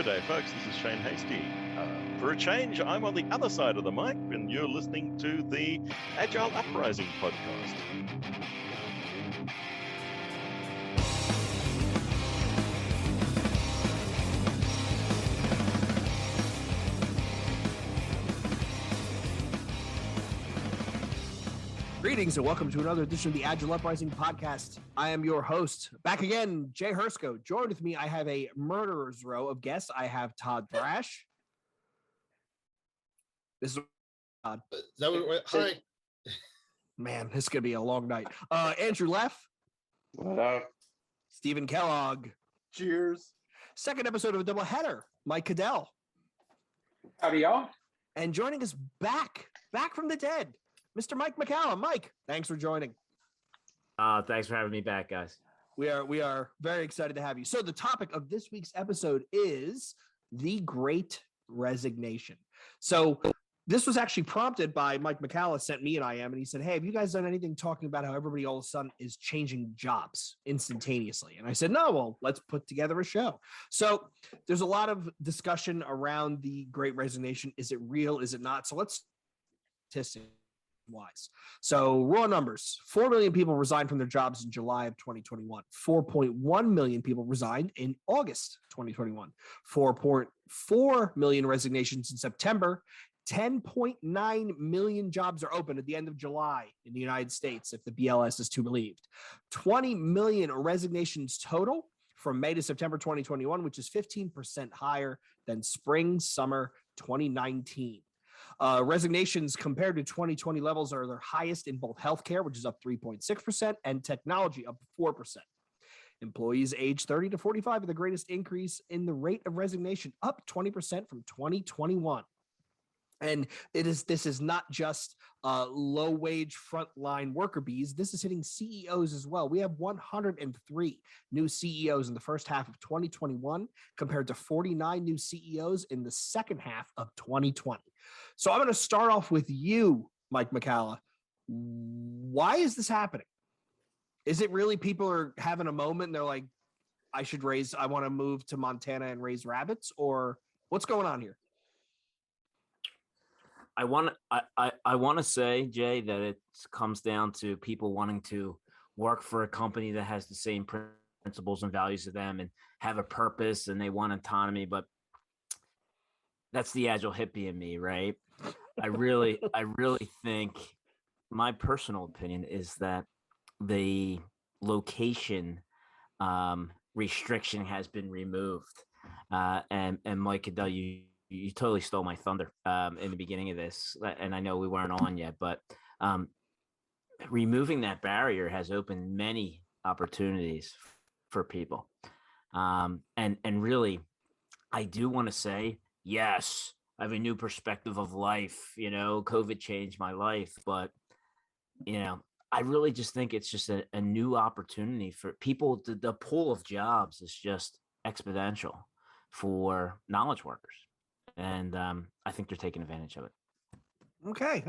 Good day, folks. This is Shane Hasty. For a change, I'm on the other side of the mic, and you're listening to the Agile Uprising podcast. Greetings and welcome to another edition of the Agile Uprising podcast. I am your host, back again, Jay Hersko. Joined with me, I have a murderer's row of guests. I have Todd Thrash. This is Todd. Hi. Man, this is going to be a long night. Andrew Leff. What up? Stephen Kellogg. Cheers. Second episode of a doubleheader, Mike Cadell. Howdy, y'all. And joining us back from the dead, Mr. Mike McCallum. Mike, thanks for joining. Thanks for having me back, guys. We are very excited to have you. So the topic of this week's episode is the Great Resignation. So this was actually prompted by Mike McCallum sent me an IM, and he said, hey, have you guys done anything talking about how everybody all of a sudden is changing jobs instantaneously? And I said, no, well, let's put together a show. So there's a lot of discussion around the Great Resignation. Is it real? Is it not? So let's statistics wise. So raw numbers, 4 million people resigned from their jobs in July of 2021. 4.1 million people resigned in August 2021. 4.4 million resignations in September. 10.9 million jobs are open at the end of July in the United States, if the BLS is to be believed. 20 million resignations total from May to September 2021, which is 15% higher than spring, summer 2019. Resignations compared to 2020 levels are their highest in both healthcare, which is up 3.6%, and technology up 4%. Employees aged 30 to 45 are the greatest increase in the rate of resignation, up 20% from 2021. And this is not just low wage frontline worker bees. This is hitting CEOs as well. We have 103 new CEOs in the first half of 2021 compared to 49 new CEOs in the second half of 2020. So I'm going to start off with you, Mike McCallum. Why is this happening? Is it really people are having a moment and they're like, I want to move to Montana and raise rabbits, or what's going on here? I want to say, Jay, that it comes down to people wanting to work for a company that has the same principles and values as them and have a purpose, and they want autonomy. But that's the agile hippie in me, right? I really think, my personal opinion is that the location restriction has been removed. And Mike Cadell, you totally stole my thunder in the beginning of this, and I know we weren't on yet, but removing that barrier has opened many opportunities for people. And really, I do want to say, yes, I have a new perspective of life. COVID changed my life, but, I really just think it's just a new opportunity for people. The pool of jobs is just exponential for knowledge workers. And I think they're taking advantage of it. Okay.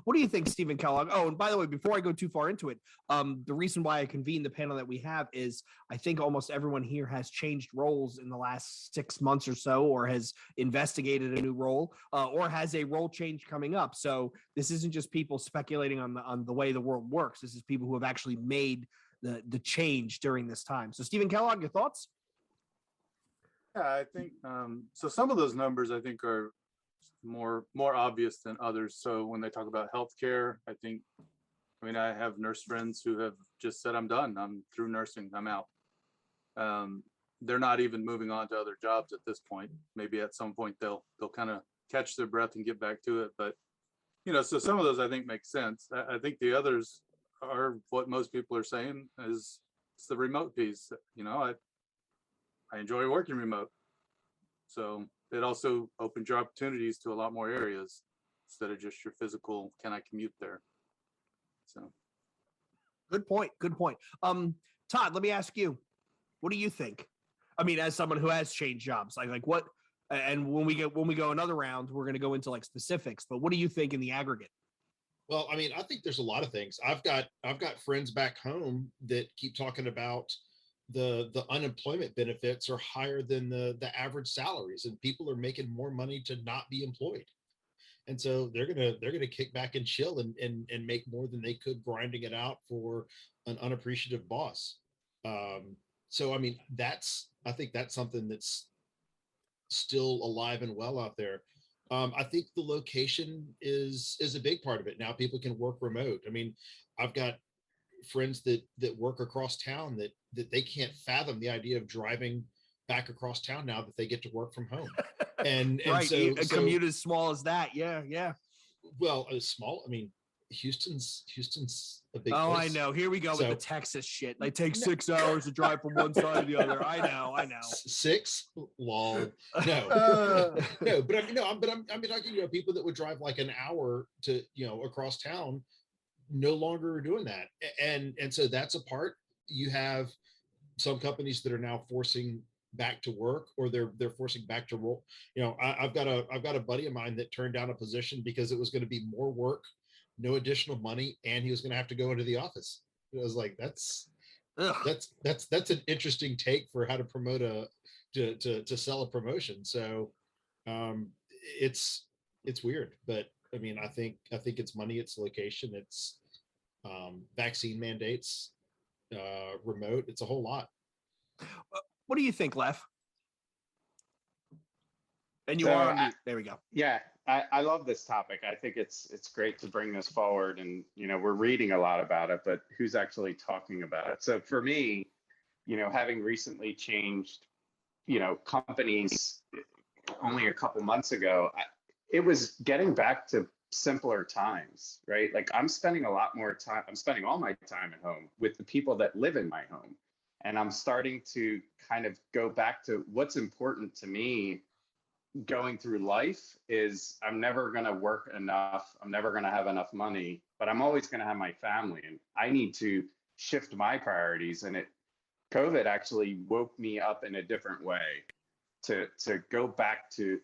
What do you think, Stephen Kellogg? Oh, and by the way, before I go too far into it, the reason why I convened the panel that we have is I think almost everyone here has changed roles in the last 6 months or so, or has investigated a new role, or has a role change coming up. So this isn't just people speculating on the way the world works. This is people who have actually made the change during this time. So Stephen Kellogg, your thoughts? Yeah, I think so. Some of those numbers I think are more obvious than others. So when they talk about healthcare, I have nurse friends who have just said, I'm done. I'm through nursing. I'm out. They're not even moving on to other jobs at this point. Maybe at some point they'll kind of catch their breath and get back to it. But so some of those I think make sense. I think the others are what most people are saying is it's the remote piece. I enjoy working remote. So it also opens your opportunities to a lot more areas instead of just your physical, can I commute there? So. Good point. Todd, let me ask you, what do you think? I mean, as someone who has changed jobs, like what, and when we go another round, we're going to go into like specifics, but what do you think in the aggregate? Well, I think there's a lot of things. I've got friends back home that keep talking about the unemployment benefits are higher than the average salaries, and people are making more money to not be employed. And so they're gonna kick back and chill and make more than they could grinding it out for an unappreciative boss. So I mean, I think that's something that's still alive and well out there. I think the location is a big part of it. Now people can work remote. I mean, I've got friends that work across town that they can't fathom the idea of driving back across town now that they get to work from home. And right, so a commute as small as that. Yeah. well, small. I mean, Houston's a big Oh, place. I know. Here we go with So- the Texas shit. They take 6 hours to drive from one side to the other. I know. 6? Lol. No. No, but I mean, no, but I'm talking, people that would drive like an hour to, across town no longer are doing that. And so that's a part. You have some companies that are now forcing back to work, or they're forcing back to roll. I've got a buddy of mine that turned down a position because it was going to be more work, no additional money, and he was going to have to go into the office. I was like, that's an interesting take for how to promote to sell a promotion. So it's weird, but I mean, I think it's money, it's location, it's vaccine mandates, remote, it's a whole lot. What do you think, Lef? And you So, are on mute. There we go. Yeah, I love this topic. I think it's great to bring this forward, and we're reading a lot about it, but who's actually talking about it? So for me, having recently changed, companies only a couple months ago, it was getting back to simpler times, right? Like I'm spending all my time at home with the people that live in my home. And I'm starting to kind of go back to what's important to me going through life is I'm never going to work enough. I'm never going to have enough money, but I'm always going to have my family. And I need to shift my priorities. And COVID actually woke me up in a different way to go back to,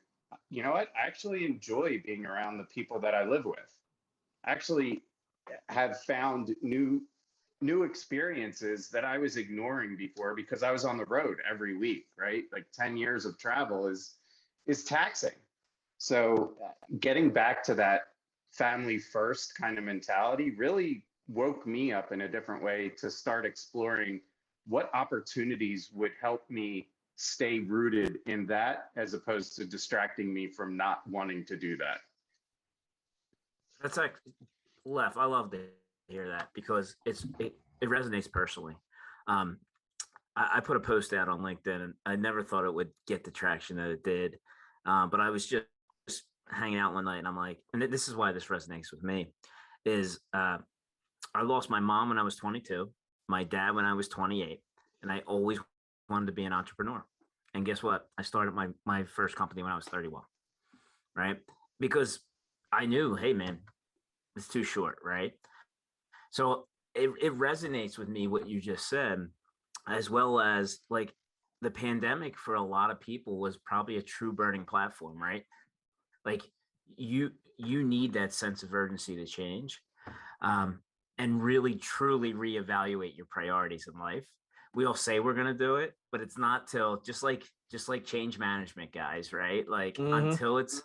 you know what? I actually enjoy being around the people that I live with. I actually have found new experiences that I was ignoring before because I was on the road every week, right? Like 10 years of travel is taxing. So getting back to that family first kind of mentality really woke me up in a different way to start exploring what opportunities would help me stay rooted in that as opposed to distracting me from not wanting to do that. That's like Left. I love to hear that because it resonates personally. I put a post out on LinkedIn, and I never thought it would get the traction that it did. But I was just hanging out one night, and I'm like, and this is why this resonates with me, is I lost my mom when I was 22, my dad when I was 28, and I always wanted to be an entrepreneur. And guess what? I started my first company when I was 31, right? Because I knew, hey, man, it's too short, right? So it resonates with me what you just said, as well as like the pandemic for a lot of people was probably a true burning platform, right? Like you need that sense of urgency to change, and really truly reevaluate your priorities in life. We all say we're going to do it, but it's not till just like change management, guys, right? Like until it's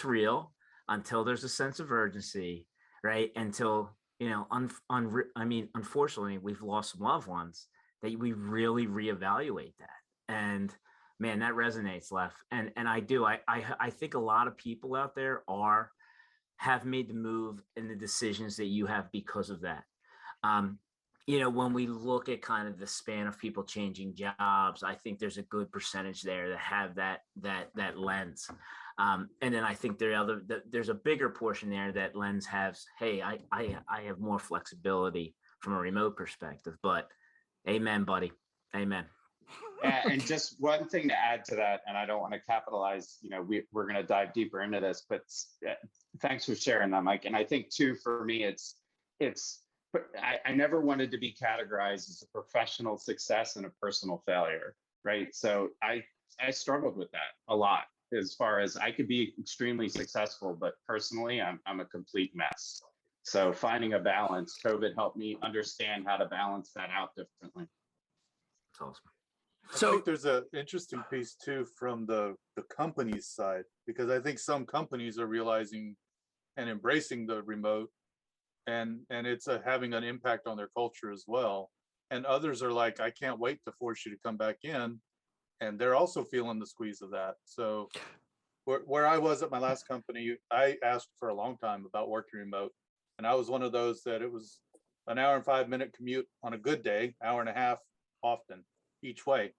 real, until there's a sense of urgency, right? Until, unfortunately, we've lost some loved ones, that we really reevaluate that. And man, that resonates, Left. And I do. I think a lot of people out there have made the move in the decisions that you have because of that. When we look at kind of the span of people changing jobs, I think there's a good percentage there that have that lens. And then I think there's a bigger portion there that lens has, hey, I have more flexibility from a remote perspective. But amen, buddy. Amen. And just one thing to add to that, and I don't want to capitalize, we're going to dive deeper into this, but thanks for sharing that, Mike. And I think too, for me, I never wanted to be categorized as a professional success and a personal failure, right? So I struggled with that a lot, as far as I could be extremely successful, but personally, I'm a complete mess. So finding a balance, COVID helped me understand how to balance that out differently. It's awesome. I So think there's an interesting piece too from the company's side, because I think some companies are realizing and embracing the remote, and it's having an impact on their culture as well. And others are like, I can't wait to force you to come back in, and they're also feeling the squeeze of that. So where I was at my last company, I asked for a long time about working remote, and I was one of those that it was an hour and 5 minute commute on a good day, hour and a half often each way.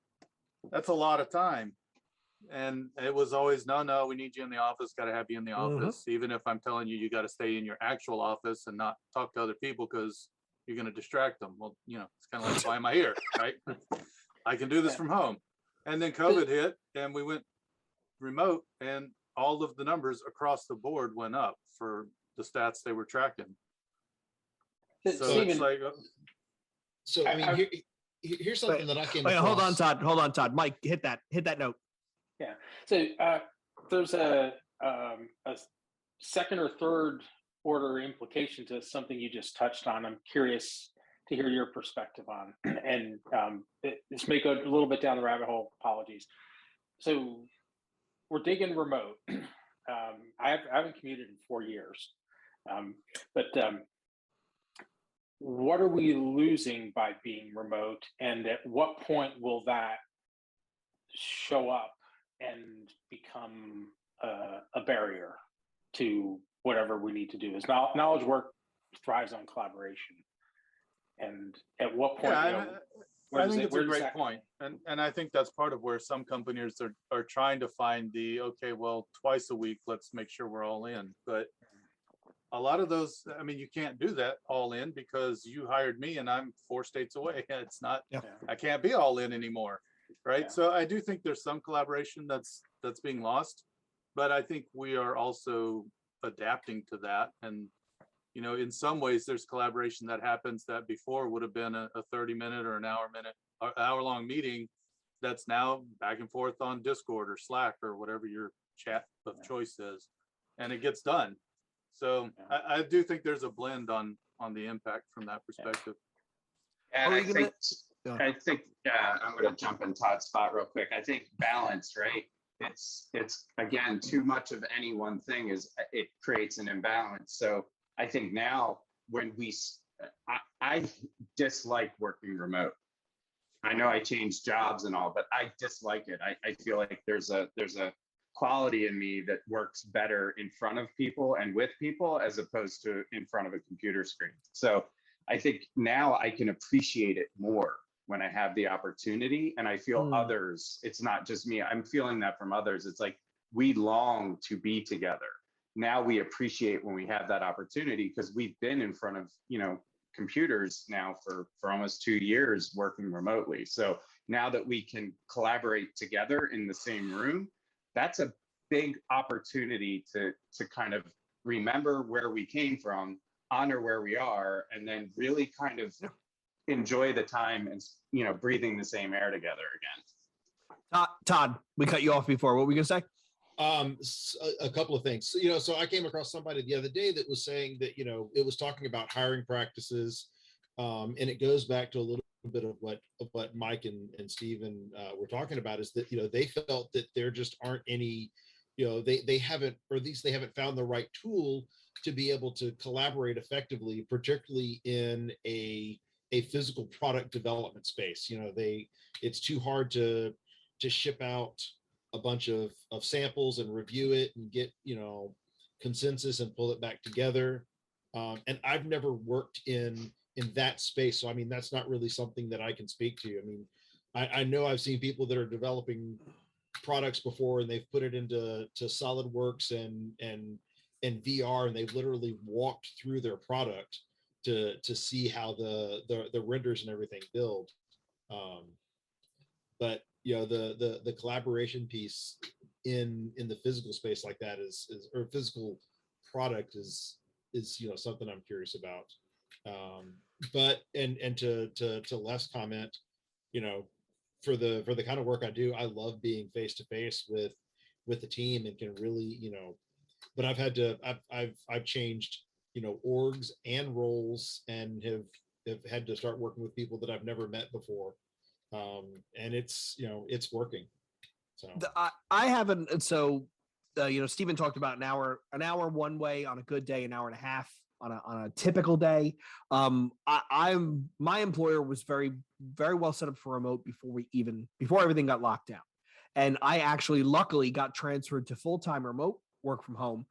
That's a lot of time. And it was always, no, we need you in the office, got to have you in the office. Even if I'm telling you, you got to stay in your actual office and not talk to other people because you're going to distract them. Well, it's kind of like, why am I here? Right. I can do this from home. And then COVID hit and we went remote, and all of the numbers across the board went up for the stats they were tracking. So Stephen, it's like, So I mean, here's something that I came across. Hold on, Todd. Mike, hit that note. yeah. So there's a second or third order implication to something you just touched on. I'm curious to hear your perspective on, and this may go a little bit down the rabbit hole. Apologies. So we're digging remote. I haven't commuted in 4 years, but what are we losing by being remote, and at what point will that show up and become a barrier to whatever we need to do? As knowledge work thrives on collaboration, and at what point? I think it's a great point. And I think that's part of where some companies are trying to find the, okay, well, twice a week, let's make sure we're all in. But a lot of those, I mean, you can't do that all in because you hired me and I'm 4 states away. It's not, I can't be all in anymore. Right. Yeah. So I do think there's some collaboration that's being lost, but I think we are also adapting to that. And, in some ways there's collaboration that happens that before would have been a 30-minute or an hour-long meeting that's now back and forth on Discord or Slack or whatever your chat of choice is, and it gets done. So I do think there's a blend on the impact from that perspective. And I think I'm going to jump in Todd's spot real quick. I think balance, right? It's again, too much of any one thing it creates an imbalance. So I think now when I dislike working remote. I know I changed jobs and all, but I dislike it. I feel like there's a quality in me that works better in front of people and with people as opposed to in front of a computer screen. So I think now I can appreciate it more when I have the opportunity, and I feel others, it's not just me, I'm feeling that from others. It's like we long to be together. Now we appreciate when we have that opportunity because we've been in front of, computers now for almost 2 years working remotely. So now that we can collaborate together in the same room, that's a big opportunity to kind of remember where we came from, honor where we are, and then really kind of enjoy the time and, breathing the same air together again. Todd, we cut you off before. What were we going to say? A couple of things. So I came across somebody the other day that was saying that, it was talking about hiring practices. And it goes back to a little bit of what Mike and Stephen were talking about, is that, they felt that there just aren't any, they haven't, or at least they haven't found the right tool to be able to collaborate effectively, particularly in a physical product development space. It's too hard to ship out a bunch of samples and review it and get, consensus and pull it back together. And I've never worked in that space. So, I mean, that's not really something that I can speak to. I mean, I know I've seen people that are developing products before, and they've put it into SolidWorks and VR, and they've literally walked through their product to see how the renders and everything build. But the collaboration piece in the physical space like that is or physical product is something I'm curious about. But to Left's comment, for the kind of work I do, I love being face to face with the team, and can really, but I've changed, orgs and roles, and have had to start working with people that I've never met before. and it's it's working. So I haven't. So, Stephen talked about an hour one way on a good day, an hour and a half on a typical day. My employer was very, very well set up for remote before everything got locked down. And I actually luckily got transferred to full-time remote work from home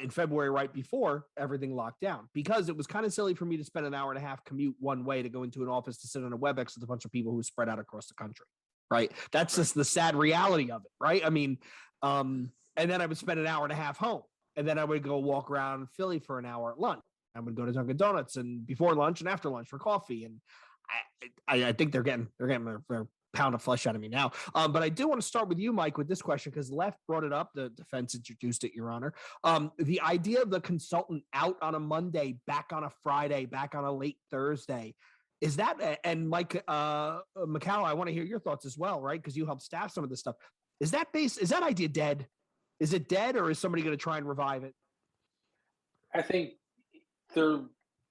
in February, right before everything locked down, because it was kind of silly for me to spend an hour and a half commute one way to go into an office to sit on a WebEx with a bunch of people who spread out across the country. Right. That's just the sad reality of it. Right. I mean, and then I would spend an hour and a half home, and then I would go walk around Philly for an hour at lunch. I would go to Dunkin' Donuts and before lunch and after lunch for coffee. And I think they're getting their pound of flesh out of me now. But I do want to start with you, Mike, with this question, because Left brought it up. The defense introduced it, Your Honor. The idea of the consultant out on a Monday, back on a Friday, back on a late Thursday. Is that, and Mike McCall, I want to hear your thoughts as well, right? Because you help staff some of this stuff. Is that idea dead? Is it dead, or is somebody going to try and revive it? I think there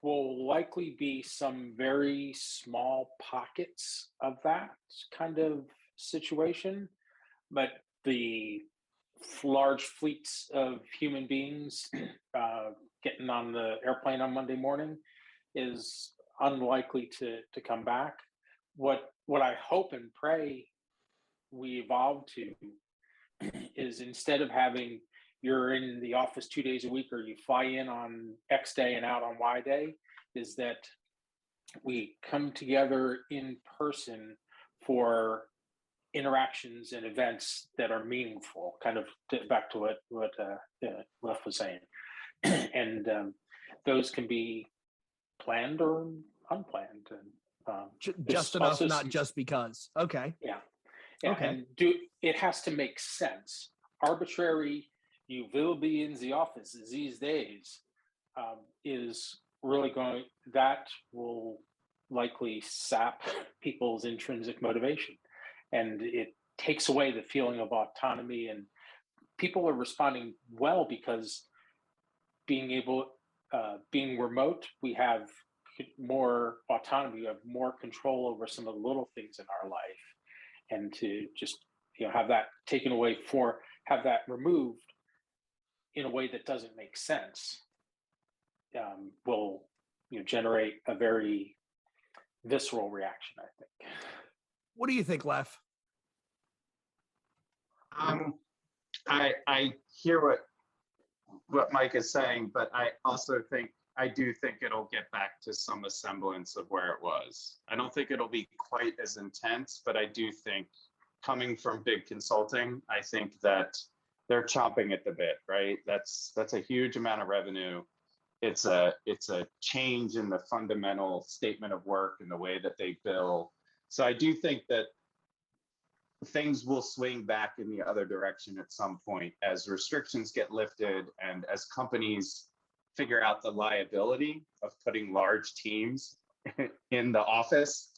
will likely be some very small pockets of that kind of situation, but the large fleets of human beings getting on the airplane on Monday morning is unlikely to come back. What I hope and pray we evolve to is, instead of having you're in the office 2 days a week, or you fly in on X day and out on Y day, is that we come together in person for interactions and events that are meaningful, kind of back to what Lef was saying. And those can be planned or unplanned. And just enough, not just because. Okay. Yeah. Okay. And it has to make sense. Arbitrary, you will be in the office these days, is really that will likely sap people's intrinsic motivation. And it takes away the feeling of autonomy. And people are responding well because being remote, we have more autonomy, we have more control over some of the little things in our life. And to just have that taken away, have that removed in a way that doesn't make sense, will generate a very visceral reaction, I think. What do you think, Lef? I hear what Mike is saying, but I do think it'll get back to some semblance of where it was. I don't think it'll be quite as intense, but I do think, coming from big consulting, I think that they're chomping at the bit, right? That's a huge amount of revenue. It's a change in the fundamental statement of work and the way that they bill. So I do think that things will swing back in the other direction at some point as restrictions get lifted and as companies figure out the liability of putting large teams in the office.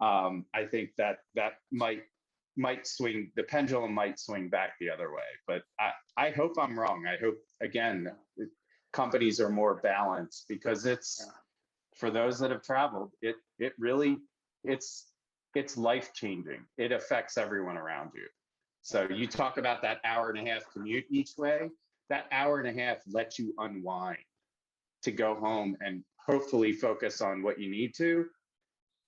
I think that might swing, the pendulum might swing back the other way, but I hope I'm wrong. I hope, again, companies are more balanced, because for those that have traveled, it really, it's life-changing. It affects everyone around you. So you talk about that hour and a half commute each way, that hour and a half lets you unwind to go home and hopefully focus on what you need to.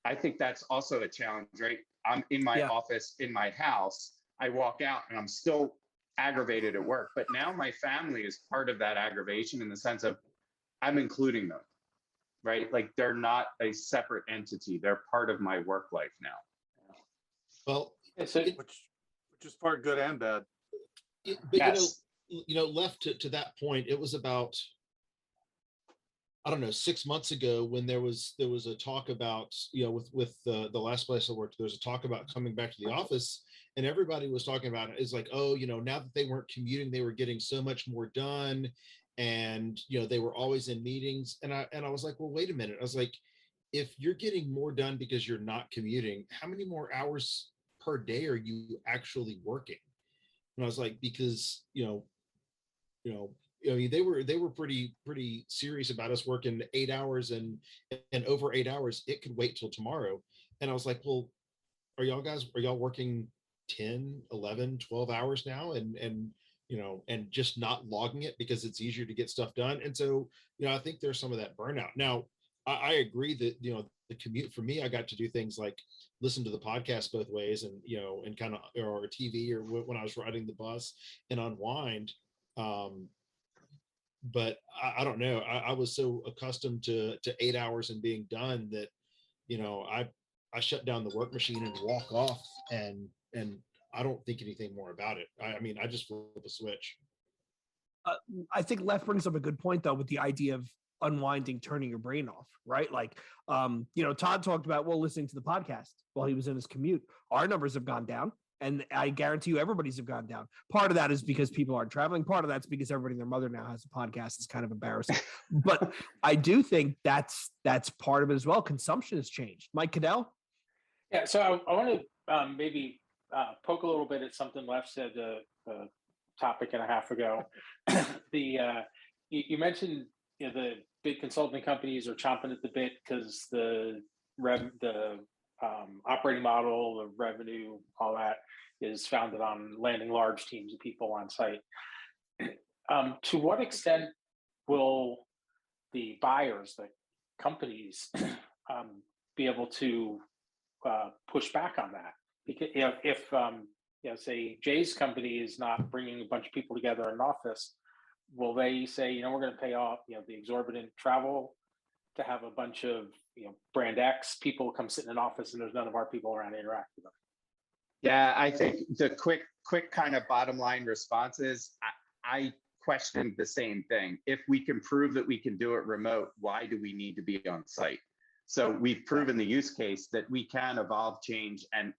I think that's also a challenge, right? I'm in my office, in my house, I walk out and I'm still aggravated at work, but now my family is part of that aggravation, in the sense of I'm including them, right? Like, they're not a separate entity. They're part of my work life now. Well, which is part good and bad. But Yes. Left to that point, it was about, I don't know, 6 months ago, when there was a talk about, with the last place I worked, there was a talk about coming back to the office, and everybody was talking about it. It's like, oh, now that they weren't commuting, they were getting so much more done, and they were always in meetings. And I was like, well, wait a minute. I was like, if you're getting more done because you're not commuting, how many more hours per day are you actually working? And I was like, because I mean, they were pretty serious about us working 8 hours, and over 8 hours, it could wait till tomorrow. And I was like, well, are y'all working 10, 11, 12 hours now and and just not logging it because it's easier to get stuff done? And so, I think there's some of that burnout. Now, I agree that, the commute for me, I got to do things like listen to the podcast both ways and, and kind of, or TV, or when I was riding the bus and unwind. But I don't know. I was so accustomed to 8 hours and being done that, I shut down the work machine and walk off, and I don't think anything more about it. I mean, I just flip a switch. I think Left brings up a good point though, with the idea of unwinding, turning your brain off, right? Like, Todd talked about, listening to the podcast while he was in his commute. Our numbers have gone down, and I guarantee you everybody's have gone down. Part of that is because people aren't traveling. Part of that's because everybody and their mother now has a podcast. It's kind of embarrassing. But I do think that's part of it as well. Consumption has changed. Mike Cadell? Yeah, so I want to maybe poke a little bit at something Left said a topic and a half ago. You mentioned the big consulting companies are chomping at the bit because the operating model, the revenue, all that is founded on landing large teams of people on site. To what extent will the buyers, the companies, be able to push back on that? Because if say Jay's company is not bringing a bunch of people together in an office, will they say, we're going to pay off the exorbitant travel to have a bunch of brand X people come sit in an office and there's none of our people around to interact with them? Yeah, I think the quick kind of bottom line response is I questioned the same thing. If we can prove that we can do it remote, why do we need to be on site? So we've proven the use case that we can evolve, change, and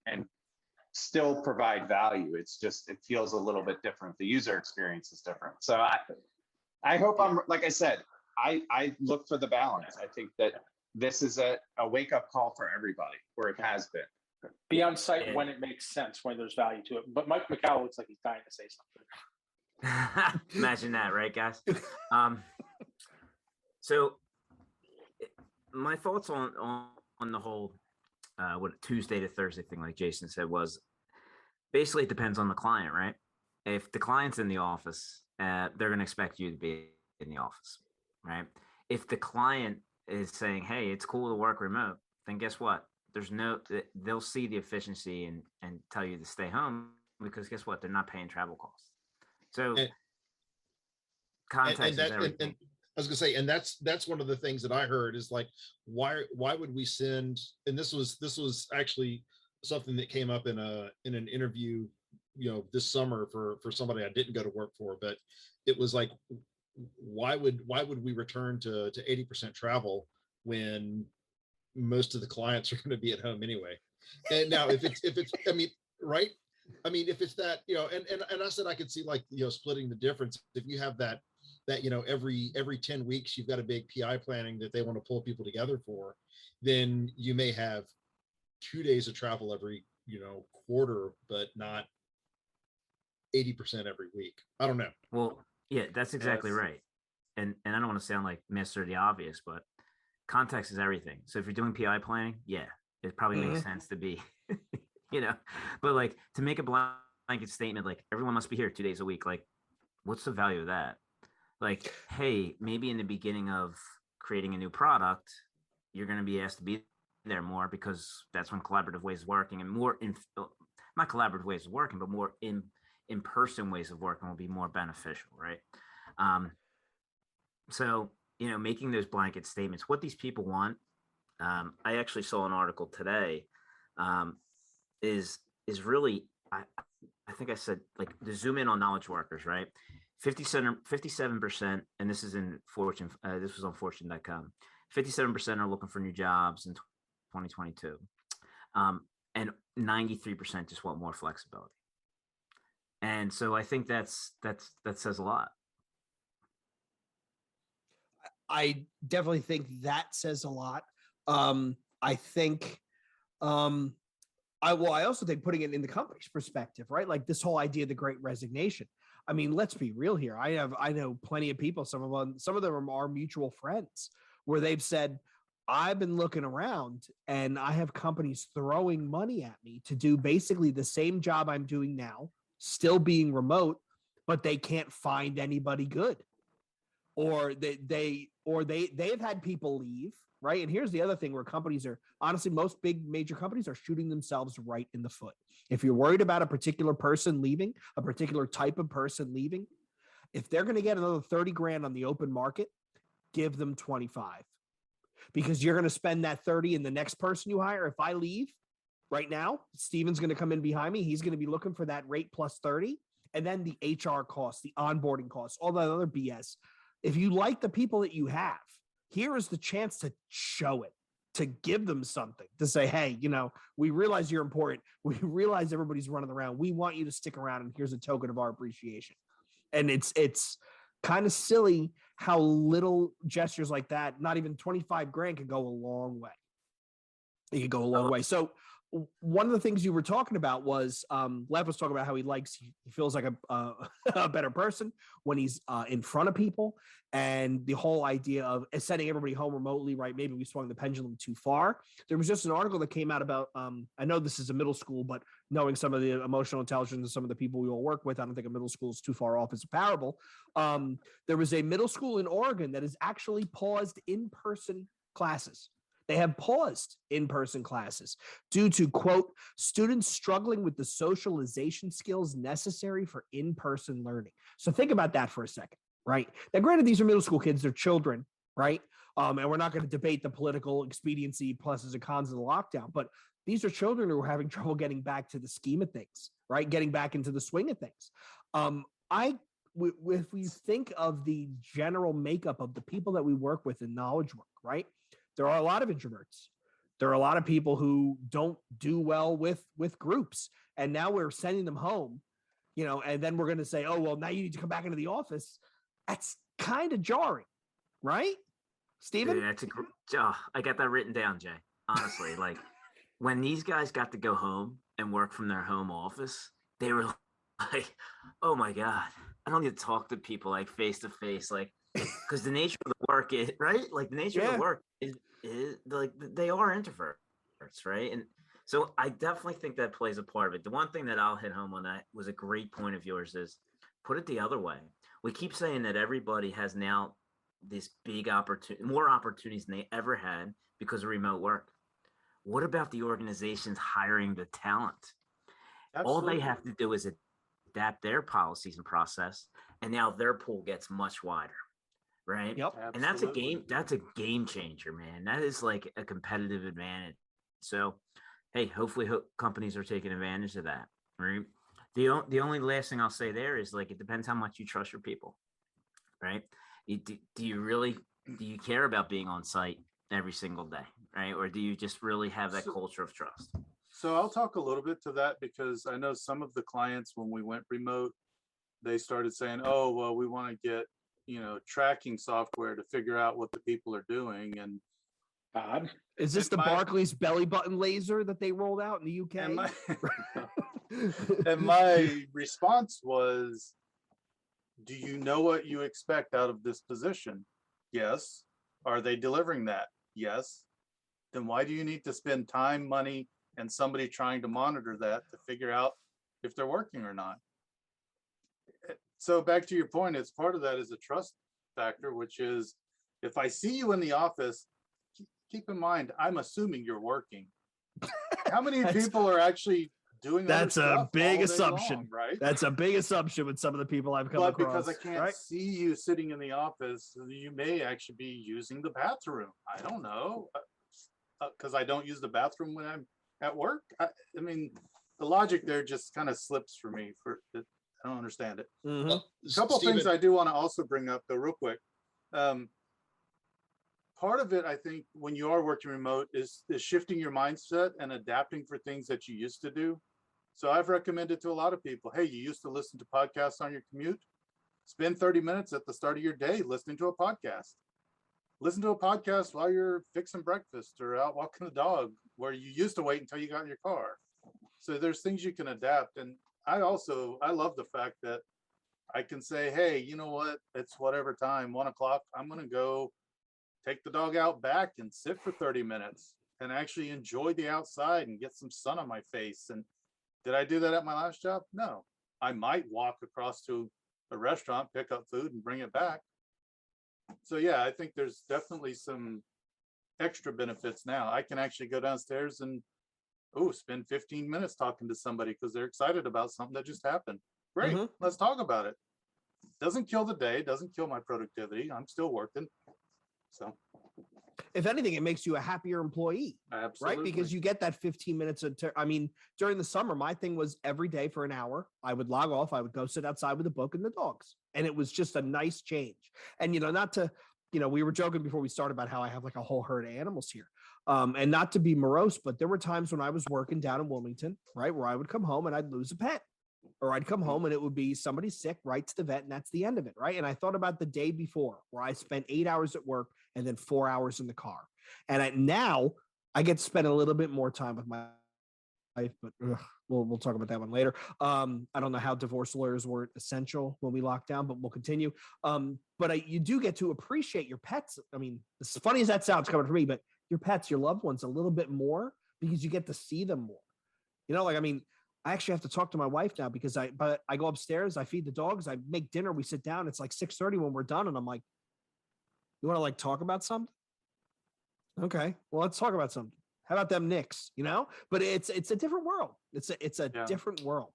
still provide value. It's just, it feels a little bit different. The user experience is different. So I hope like I said, I look for the balance. I think that this is a wake-up call for everybody, or it has been. Be on site when it makes sense, when there's value to it. But Mike McCall looks like he's dying to say something. Imagine that, right, guys? So my thoughts on the whole what Tuesday to Thursday thing, like Jason said, was basically it depends on the client, right? If the client's in the office, they're going to expect you to be in the office, right? If the client is saying, hey, it's cool to work remote, then guess what? They'll see the efficiency and tell you to stay home, because guess what? They're not paying travel costs. So context is everything. I was gonna say, and that's one of the things that I heard is like, why would we send? And this was actually something that came up in an interview, this summer for somebody I didn't go to work for, but it was like, why would we return to 80% travel when most of the clients are going to be at home anyway? And now if it's I mean, right? I mean, if it's that, and I said I could see like, splitting the difference. If you have that every 10 weeks you've got a big PI planning that they want to pull people together for, then you may have 2 days of travel every quarter, but not 80% every week. I don't know. Well, yeah, that's exactly right. And I don't want to sound like Mr. the obvious, but context is everything. So if you're doing PI planning, yeah, it probably makes sense to be, but like to make a blanket statement, like everyone must be here 2 days a week. Like, what's the value of that? Like, hey, maybe in the beginning of creating a new product, you're going to be asked to be there more, because that's when collaborative ways of working and more not collaborative ways of working, but more in-person ways of working will be more beneficial, right? So, making those blanket statements, what these people want. I actually saw an article today, is really, I think I said, like, the zoom in on knowledge workers, right? 57%, and this is in Fortune, this was on fortune.com. 57% are looking for new jobs in 2022. And 93% just want more flexibility. And so I think that says a lot. I definitely think that says a lot. I think, I also think putting it in the company's perspective, right? Like this whole idea of the Great Resignation. I mean, let's be real here. I know plenty of people, some of them are our mutual friends, where they've said, I've been looking around and I have companies throwing money at me to do basically the same job I'm doing now, still being remote, but they can't find anybody good. Or they've had people leave, right? And here's the other thing where companies are honestly, most big major companies are shooting themselves right in the foot. If you're worried about a particular person leaving, a particular type of person leaving, if they're going to get another 30 grand on the open market, give them 25, because you're going to spend that 30 in the next person you hire. If I leave right now, Steven's going to come in behind me. He's going to be looking for that rate plus 30. And then the HR costs, the onboarding costs, all that other BS. If you like the people that you have, here is the chance to show it, to give them something, to say, hey, we realize you're important. We realize everybody's running around. We want you to stick around, and here's a token of our appreciation. And it's kind of silly how little gestures like that, not even 25 grand, can go a long way. It can go a long way. So one of the things you were talking about was Lev was talking about how he feels like a better person when he's in front of people, and the whole idea of sending everybody home remotely, right? Maybe we swung the pendulum too far. There was just an article that came out about, I know this is a middle school, but knowing some of the emotional intelligence of some of the people we all work with, I don't think a middle school is too far off as a parable. There was a middle school in Oregon that has actually paused in-person classes. They have paused in-person classes due to, quote, students struggling with the socialization skills necessary for in-person learning. So think about that for a second, right? Now, granted, these are middle school kids, they're children, right? And we're not going to debate the political expediency pluses and cons of the lockdown, but these are children who are having trouble getting back to the scheme of things, right? Getting back into the swing of things. If we think of the general makeup of the people that we work with in knowledge work, right? There are a lot of introverts. There are a lot of people who don't do well with groups. And now we're sending them home, and then we're going to say, oh, well, now you need to come back into the office. That's kind of jarring, right? Steven? Dude, I got that written down, Jay. Honestly, like when these guys got to go home and work from their home office, they were like, oh my God, I don't need to talk to people like face to face, like, because the nature of the work is right. Like the nature of the work is like they are introverts, right? And so I definitely think that plays a part of it. The one thing that I'll hit home on that was a great point of yours is put it the other way. We keep saying that everybody has now this big opportunity, more opportunities than they ever had because of remote work. What about the organizations hiring the talent? Absolutely. All they have to do is adapt their policies and process, and now their pool gets much wider. Right. Yep. And that's a game changer, man. That is like a competitive advantage. So, hey, hopefully companies are taking advantage of that. Right. The only last thing I'll say there is like, it depends how much you trust your people. Right. Do you care about being on site every single day? Right. Or do you just really have that culture of trust? So I'll talk a little bit to that, because I know some of the clients, when we went remote, they started saying, oh, well, we want to get tracking software to figure out what the people are doing. And is this the Barclays belly button laser that they rolled out in the UK? And my response was, do you know what you expect out of this position? Yes. Are they delivering that? Yes. Then why do you need to spend time, money, and somebody trying to monitor that to figure out if they're working or not? So back to your point, it's part of that is a trust factor, which is if I see you in the office, keep in mind, I'm assuming you're working. How many people are actually doing that's a big assumption, long, right? That's a big assumption with some of the people I've come across. Because I can't see you sitting in the office, you may actually be using the bathroom. I don't know, because I don't use the bathroom when I'm at work. I mean, the logic there just kind of slips for me. I don't understand it. Mm-hmm. A couple of things I do want to also bring up, though, real quick. Part of it, I think, when you are working remote is shifting your mindset and adapting for things that you used to do. So I've recommended to a lot of people, hey, you used to listen to podcasts on your commute. Spend 30 minutes at the start of your day listening to a podcast. Listen to a podcast while you're fixing breakfast or out walking the dog, where you used to wait until you got in your car. So there's things you can adapt. And I love the fact that I can say, hey, you know what? It's whatever time, 1 o'clock. I'm going to go take the dog out back and sit for 30 minutes and actually enjoy the outside and get some sun on my face. And did I do that at my last job? No. I might walk across to a restaurant, pick up food and bring it back. So yeah, I think there's definitely some extra benefits now. I can actually go downstairs and spend 15 minutes talking to somebody because they're excited about something that just happened. Great, let's talk about it. Doesn't kill the day, doesn't kill my productivity. I'm still working. So if anything, it makes you a happier employee. Absolutely. Right? Because you get that 15 minutes of, I mean, during the summer, my thing was every day for an hour, I would log off, I would go sit outside with a book and the dogs. And it was just a nice change. And, not to, we were joking before we started about how I have like a whole herd of animals here. And not to be morose, but there were times when I was working down in Wilmington, right, where I would come home and I'd lose a pet. Or I'd come home and it would be somebody sick, right to the vet, and that's the end of it, right? And I thought about the day before where I spent 8 hours at work and then 4 hours in the car. And now I get to spend a little bit more time with my wife, but we'll talk about that one later. I don't know how divorce lawyers were essential when we locked down, but we'll continue. But you do get to appreciate your pets. I mean, as funny as that sounds coming from me, but your pets, your loved ones, a little bit more because you get to see them more. I actually have to talk to my wife now because I go upstairs, I feed the dogs, I make dinner, we sit down. It's like 6:30 when we're done. And I'm like, you want to like talk about something? Okay, well, let's talk about something. How about them Knicks, But it's a different world. It's a different world.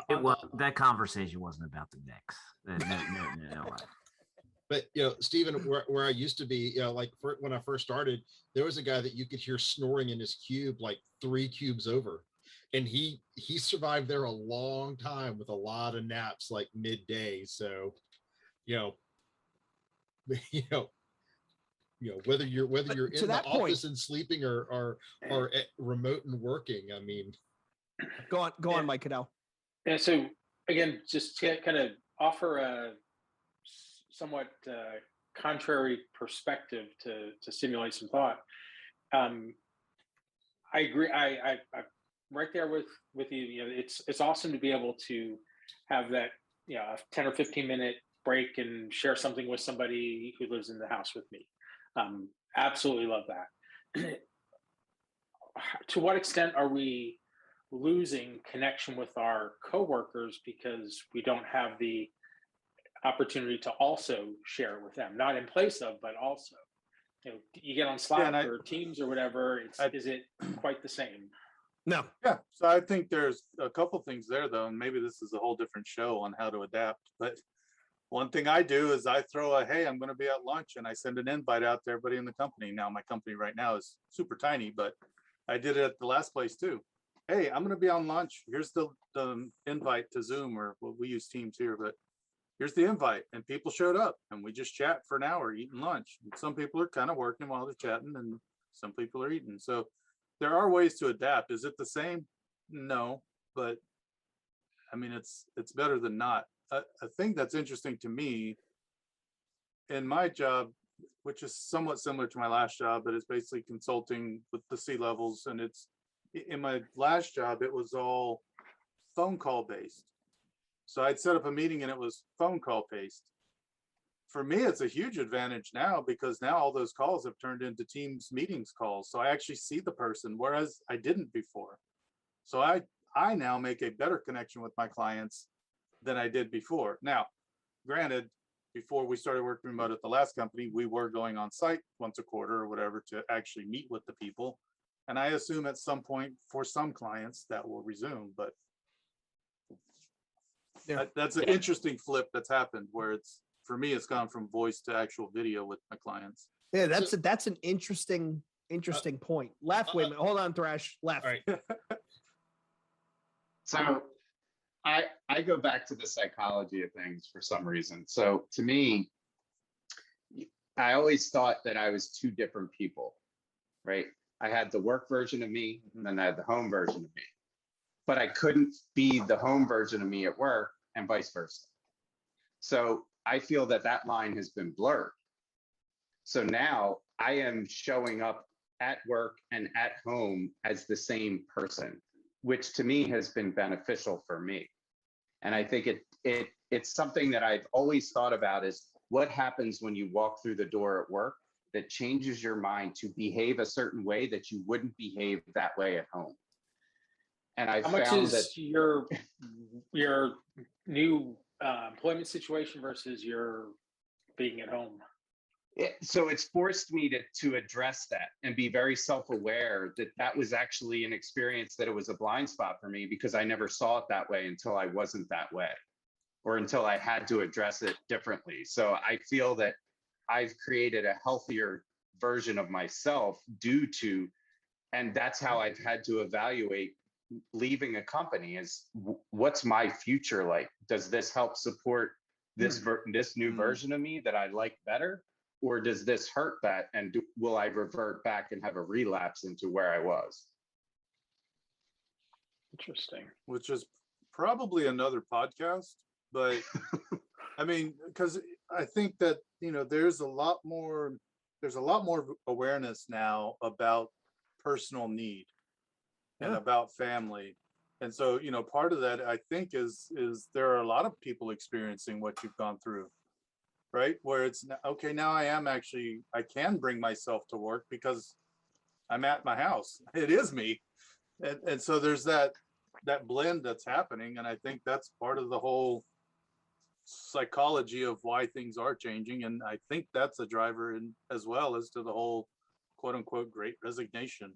That conversation wasn't about the Knicks. No. But Stephen, where I used to be, when I first started, there was a guy that you could hear snoring in his cube like 3 cubes over. And he survived there a long time with a lot of naps like midday. So, whether you're in the office and sleeping or at remote and working, I mean, go on, Mike Cadell. Yeah. So again, just to kind of offer a somewhat contrary perspective to stimulate some thought. I agree. I'm right there with you. It's awesome to be able to have that, a 10 or 15 minute break and share something with somebody who lives in the house with me. Absolutely love that. To what extent are we losing connection with our coworkers because we don't have the opportunity to also share with them, not in place of, but also, you get on Slack or Teams or whatever. Is it quite the same? No. Yeah. So I think there's a couple things there though, and maybe this is a whole different show on how to adapt. But one thing I do is I throw hey, I'm going to be at lunch, and I send an invite out to everybody in the company. Now my company right now is super tiny, but I did it at the last place too. Hey, I'm going to be on lunch. Here's the invite to Zoom, or we use Teams here, but here's the invite. And people showed up and we just chat for an hour eating lunch. And some people are kind of working while they're chatting and some people are eating. So there are ways to adapt. Is it the same? No, but I mean, it's better than not. A thing that's interesting to me in my job, which is somewhat similar to my last job, but it's basically consulting with the C-levels. And it's in my last job, it was all phone call based. So I'd set up a meeting and it was phone call based. For me, it's a huge advantage now because now all those calls have turned into Teams meetings calls. So I actually see the person, whereas I didn't before. So I now make a better connection with my clients than I did before. Now, granted, before we started working remote at the last company, we were going on site once a quarter or whatever to actually meet with the people. And I assume at some point for some clients that will resume, but that's an interesting flip that's happened where for me, it's gone from voice to actual video with my clients. Yeah, that's an interesting point. Left, wait a minute, hold on, Thrash. Left. All right. So I go back to the psychology of things for some reason. So to me, I always thought that I was 2 different people, right? I had the work version of me and then I had the home version of me, but I couldn't be the home version of me at work and vice versa. So I feel that line has been blurred. So now I am showing up at work and at home as the same person, which to me has been beneficial for me. And I think it's something that I've always thought about is what happens when you walk through the door at work that changes your mind to behave a certain way that you wouldn't behave that way at home. And I How much found is that your new employment situation versus your being at home? so it's forced me to address that and be very self-aware that that was actually an experience, that it was a blind spot for me because I never saw it that way until I wasn't that way, or until I had to address it differently. So I feel that I've created a healthier version of myself due to, and that's how I've had to evaluate leaving a company is what's my future like? Does this help support this this new version of me that I like better? Or does this hurt that? And will I revert back and have a relapse into where I was? Interesting. Which is probably another podcast, but I mean, because I think that, you know, there's a lot more awareness now about personal need and about family. And so, you know, part of that I think is there are a lot of people experiencing what you've gone through, right? Where it's okay, now I can bring myself to work because I'm at my house. It is me. And so there's that blend that's happening. And I think that's part of the whole psychology of why things are changing. And I think that's a driver in as well as to the whole quote unquote great resignation.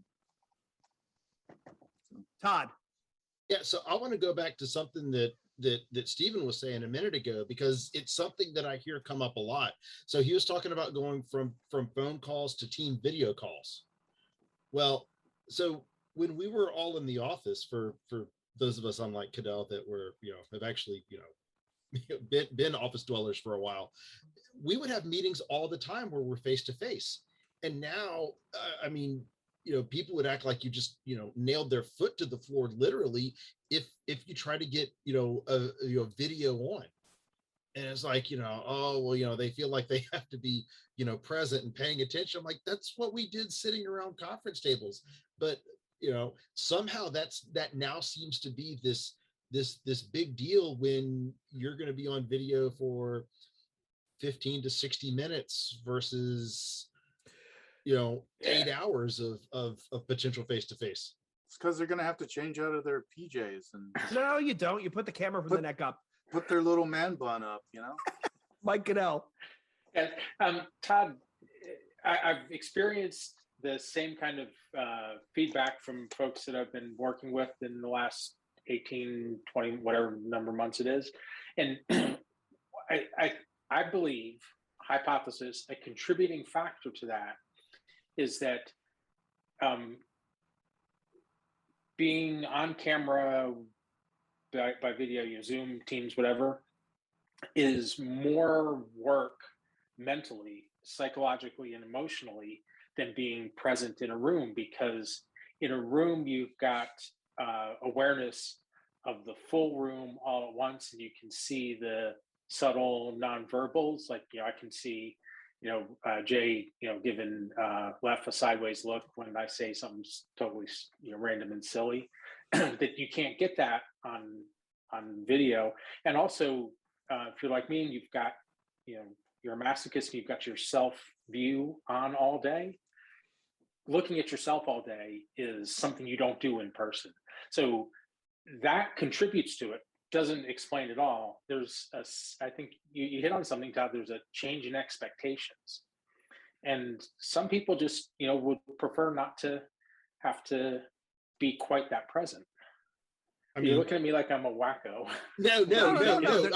Todd. Yeah, so I want to go back to something that Stephen was saying a minute ago, because it's something that I hear come up a lot. So he was talking about going from phone calls to team video calls. Well, so when we were all in the office, for those of us unlike Cadell that were, you know, have actually, you know, been office dwellers for a while, we would have meetings all the time where we're face to face. And now, I mean, you know, people would act like you just, you know, nailed their foot to the floor, literally, if you try to get, you know, a video on. And it's like, you know, oh, well, you know, they feel like they have to be, you know, present and paying attention. I'm like, that's what we did sitting around conference tables. But, you know, somehow that now seems to be this big deal when you're going to be on video for 15 to 60 minutes versus, you know, 8 hours of potential face-to-face. It's because they're going to have to change out of their PJs and No, you don't. You put the camera from the neck up. put their little man bun up, you know? Mike Goodell. Yeah, Todd, I've experienced the same kind of feedback from folks that I've been working with in the last 18, 20, whatever number of months it is. And I believe, hypothesis, a contributing factor to that is that being on camera by video, you know, Zoom, Teams, whatever, is more work mentally, psychologically, and emotionally than being present in a room, because in a room you've got awareness of the full room all at once, and you can see the subtle nonverbals. Like, you know, I can see, you know, Jay, you know, giving Left a sideways look when I say something totally, you know, random and silly. That you can't get that on video. And also, if you're like me and you've got, you know, you're a masochist and you've got your self view on all day, looking at yourself all day is something you don't do in person. So that contributes to it. Doesn't explain it all. There's I think you hit on something, Todd. There's a change in expectations, and some people just, you know, would prefer not to have to be quite that present. I mean, you're looking at me like I'm a wacko. No.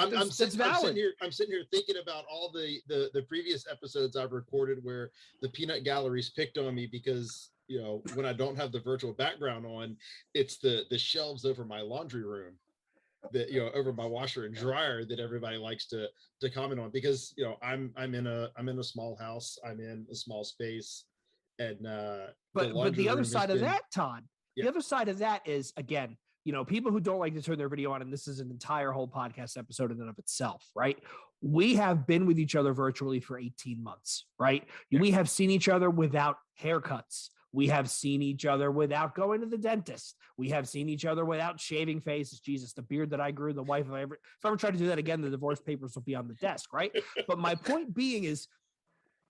I'm sitting here thinking about all the previous episodes I've recorded where the peanut galleries picked on me because, you know, when I don't have the virtual background on, it's the shelves over my laundry room, that, you know, over my washer and dryer, that everybody likes to comment on, because, you know, I'm in a small house, I'm in a small space, and but the other side of that, Todd, the other side of that is, again, you know, people who don't like to turn their video on, and this is an entire whole podcast episode in and of itself, right? We have been with each other virtually for 18 months, right? Yeah. We have seen each other without haircuts. We have seen each other without going to the dentist. We have seen each other without shaving faces. Jesus, the beard that I grew, the wife, if I ever try to do that again, the divorce papers will be on the desk, right? But my point being is,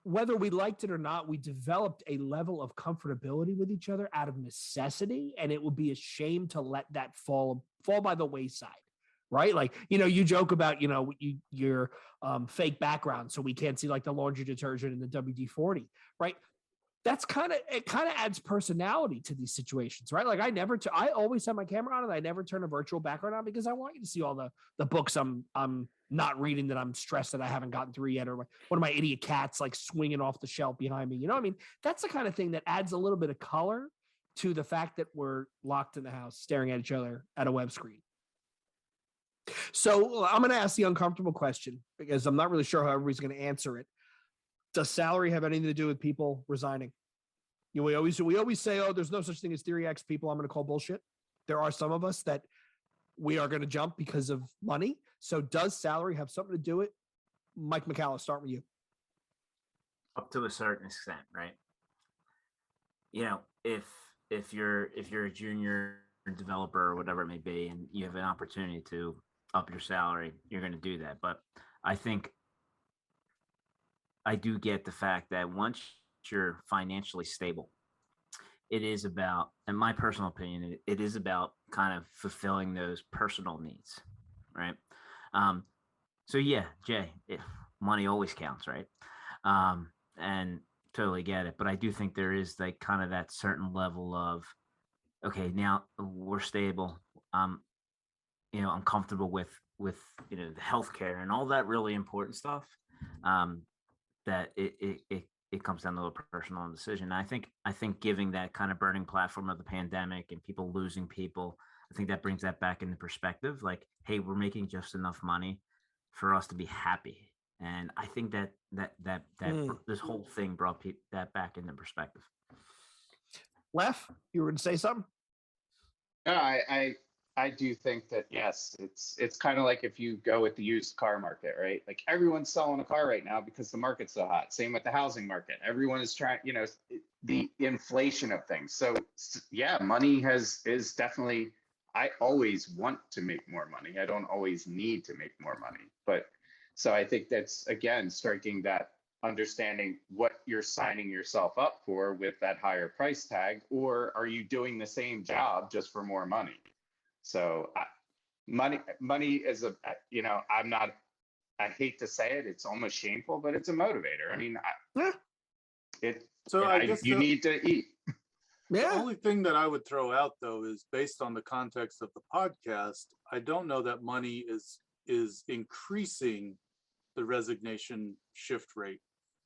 whether we liked it or not, we developed a level of comfortability with each other out of necessity, and it would be a shame to let that fall by the wayside. Right. Like, you joke about, your fake background. So we can't see like the laundry detergent in the WD-40. Right. It kind of adds personality to these situations. Right. Like I always have my camera on and I never turn a virtual background on because I want you to see all the books I'm not reading that I'm stressed that I haven't gotten through yet. Or one of my idiot cats like swinging off the shelf behind me. That's the kind of thing that adds a little bit of color to the fact that we're locked in the house staring at each other at a web screen. So I'm going to ask the uncomfortable question because I'm not really sure how everybody's going to answer it. Does salary have anything to do with people resigning? We always say, oh, there's no such thing as Theory X people. I'm going to call bullshit. There are some of us that we are going to jump because of money. So does salary have something to do with it? Mike McCallum, start with you. Up to a certain extent, right? If you're a junior developer or whatever it may be, and you have an opportunity to up your salary, you're going to do that. But I think I do get the fact that once you're financially stable, it is about, in my personal opinion, it is about kind of fulfilling those personal needs, right? So yeah, Jay, money always counts, right? And totally get it. But I do think there is like kind of that certain level of, okay, now we're stable. I'm comfortable with the healthcare and all that really important stuff. That it comes down to a personal decision. I think giving that kind of burning platform of the pandemic and people losing people, I think that brings that back into perspective. Like, hey, we're making just enough money for us to be happy. And I think that this whole thing brought that back into perspective. Lef, you were going to say something? No, I do think that, yes, it's kind of like if you go with the used car market, right? Like everyone's selling a car right now because the market's so hot. Same with the housing market. Everyone is trying, the inflation of things. So yeah, money is definitely, I always want to make more money. I don't always need to make more money. But so I think that's, again, striking that understanding what you're signing yourself up for with that higher price tag, or are you doing the same job just for more money? So money is I hate to say it, it's almost shameful, but it's a motivator. I mean, you need to eat. The only thing that I would throw out though is based on the context of the podcast, I don't know that money is increasing the resignation shift rate.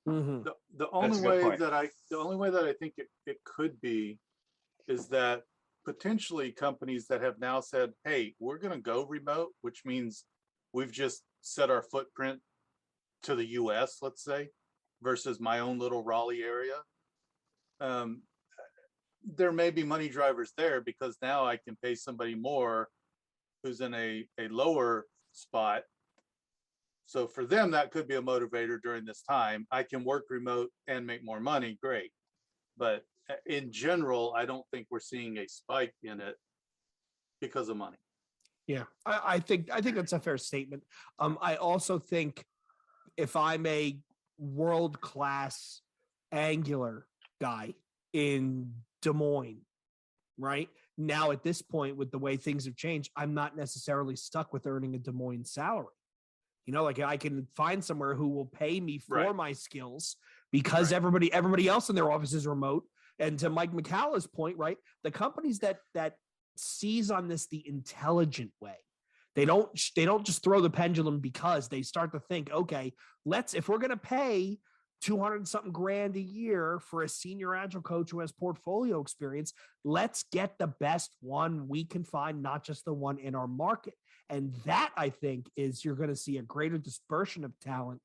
Mm-hmm. The only way that I think it could be is that potentially companies that have now said, hey, we're going to go remote, which means we've just set our footprint to the US, let's say, versus my own little Raleigh area. There may be money drivers there because now I can pay somebody more who's in a lower spot. So for them, that could be a motivator during this time. I can work remote and make more money, great. But in general, I don't think we're seeing a spike in it because of money. Yeah, I think that's a fair statement. I also think if I'm a world-class Angular guy in Des Moines, right now at this point with the way things have changed, I'm not necessarily stuck with earning a Des Moines salary. Like I can find somewhere who will pay me for my skills because everybody else in their office is remote. And to Mike McCallum's point, right, the companies that seize on this the intelligent way, they don't just throw the pendulum because they start to think, okay, if we're going to pay 200 something grand a year for a senior agile coach who has portfolio experience, let's get the best one we can find, not just the one in our market. And that, I think, is you're going to see a greater dispersion of talent.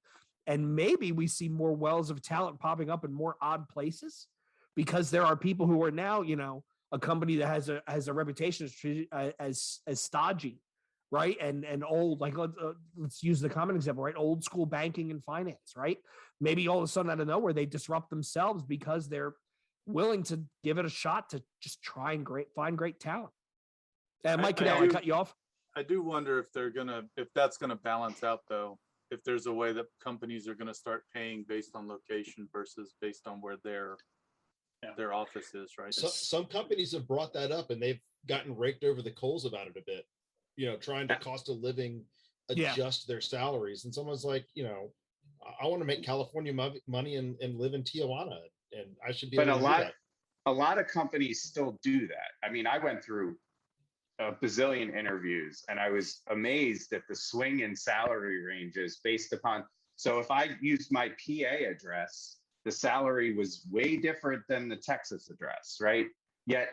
And maybe we see more wells of talent popping up in more odd places because there are people who are now, a company that has a reputation as stodgy, right? And old, like let's use the common example, right? Old school banking and finance, right? Maybe all of a sudden out of nowhere, they disrupt themselves because they're willing to give it a shot to just try and find great talent. Mike Cadell, I cut you off. I do wonder if that's gonna balance out though. if there's a way that companies are going to start paying based on location versus based on where their office is, right? So, some companies have brought that up and they've gotten raked over the coals about it a bit, trying to cost of living adjust their salaries. And someone's like, I want to make California money and live in Tijuana, and I should be able to do that. A lot of companies still do that. I mean, I went through a bazillion interviews and I was amazed at the swing in salary ranges based upon, so if I used my PA address, the salary was way different than the Texas address, right? Yet